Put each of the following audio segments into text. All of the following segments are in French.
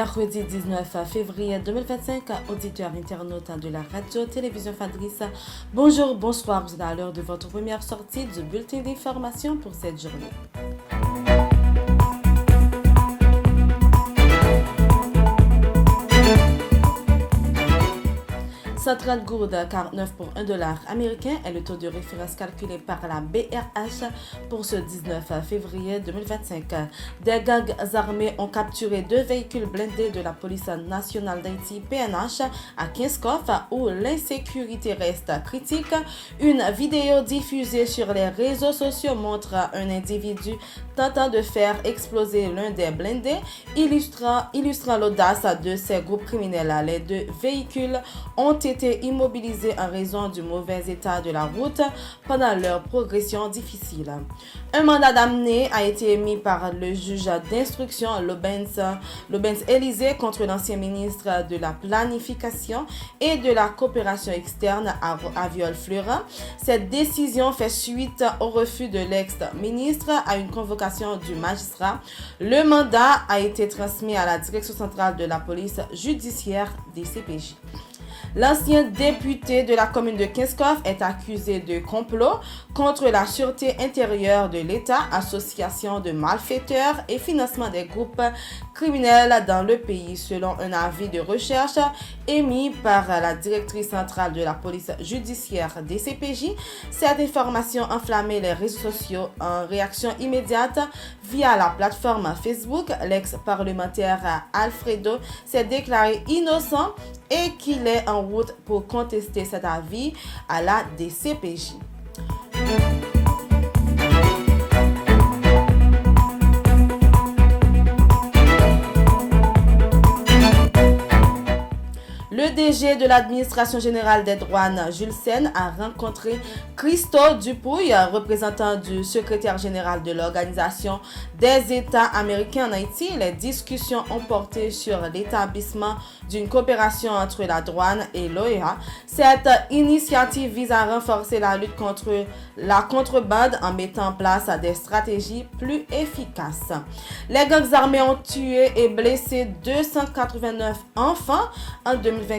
Mercredi 19 février 2025, auditeurs internautes de la radio-télévision Fadris. Bonjour, bonsoir, vous êtes à l'heure de votre première sortie du bulletin d'information pour cette journée. $130 49 pour $1 américain est le taux de référence calculé par la BRH pour ce 19 février 2025. Des gangs armés ont capturé 2 véhicules blindés de la police nationale d'Haïti PNH à Kinskoff où l'insécurité reste critique. Une vidéo diffusée sur les réseaux sociaux montre un individu tentant de faire exploser l'un des blindés, illustrant l'audace de ces groupes criminels. Les 2 véhicules ont été immobilisés en raison du mauvais état de la route pendant leur progression difficile. Un mandat d'amener a été émis par le juge d'instruction Lobens Élysée contre l'ancien ministre de la Planification et de la Coopération externe Aviol Fleurin. Cette décision fait suite au refus de l'ex-ministre à une convocation du magistrat. Le mandat a été transmis à la direction centrale de la police judiciaire des CPJ. L'ancien député de la commune de Kinskoff est accusé de complot contre la sûreté intérieure de l'État, association de malfaiteurs et financement des groupes criminels dans le pays, selon un avis de recherche émis par la directrice centrale de la police judiciaire des CPJ. Cette information enflammait les réseaux sociaux. En réaction immédiate via la plateforme Facebook, l'ex-parlementaire Alfredo s'est déclaré innocent et qu'il est en route pour contester cet avis à la DCPJ. Le DG de l'Administration générale des douanes, Jules Sène, a rencontré Christo Dupouille, représentant du secrétaire général de l'Organisation des États américains en Haïti. Les discussions ont porté sur l'établissement d'une coopération entre la douane et l'OEA. Cette initiative vise à renforcer la lutte contre la contrebande en mettant en place des stratégies plus efficaces. Les gangs armés ont tué et blessé 289 enfants en 2024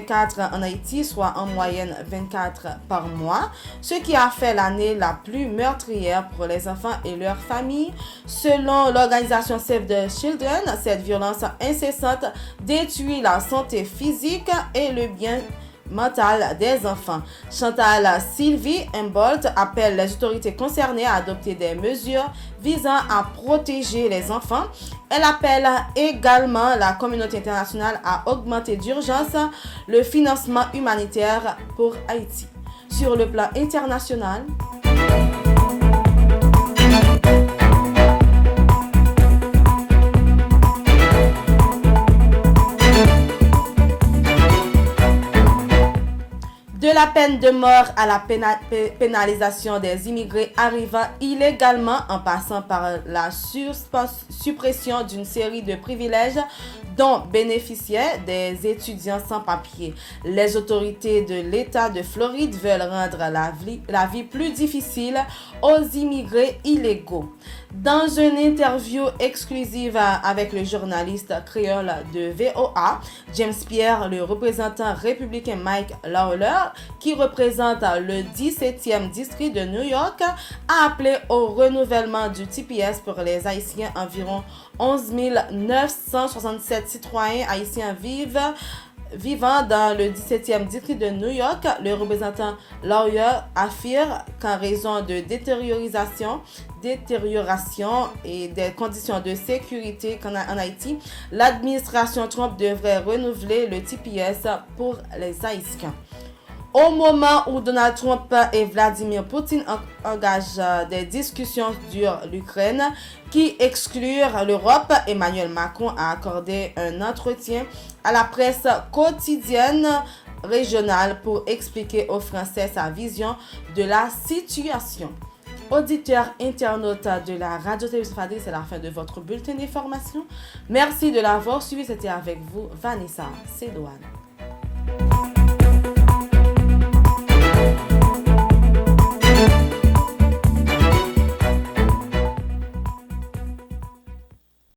en Haïti, soit en moyenne 24 par mois, ce qui a fait l'année la plus meurtrière pour les enfants et leurs familles. Selon l'organisation Save the Children, cette violence incessante détruit la santé physique et le bien mental des enfants. Chantal Sylvie Humboldt appelle les autorités concernées à adopter des mesures visant à protéger les enfants. Elle appelle également la communauté internationale à augmenter d'urgence le financement humanitaire pour Haïti. Sur le plan international, de la peine de mort à la pénalisation des immigrés arrivant illégalement en passant par la suppression d'une série de privilèges dont bénéficiaient des étudiants sans papier. Les autorités de l'État de Floride veulent rendre la vie plus difficile aux immigrés illégaux. Dans une interview exclusive avec le journaliste créole de VOA, James Pierre, le représentant républicain Mike Lawler, qui représente le 17e district de New York, a appelé au renouvellement du TPS pour les Haïtiens. Environ 11 967 citoyens haïtiens vivant dans le 17e district de New York. Le représentant Lawyer affirme qu'en raison de détérioration et des conditions de sécurité en Haïti, l'administration Trump devrait renouveler le TPS pour les Haïtiens. Au moment où Donald Trump et Vladimir Poutine engagent des discussions sur l'Ukraine qui excluent l'Europe, Emmanuel Macron a accordé un entretien à la presse quotidienne régionale pour expliquer aux Français sa vision de la situation. Auditeurs internautes de la radio-télévision Fadris, c'est la fin de votre bulletin d'information. Merci de l'avoir suivi. C'était avec vous, Vanessa Cédoine.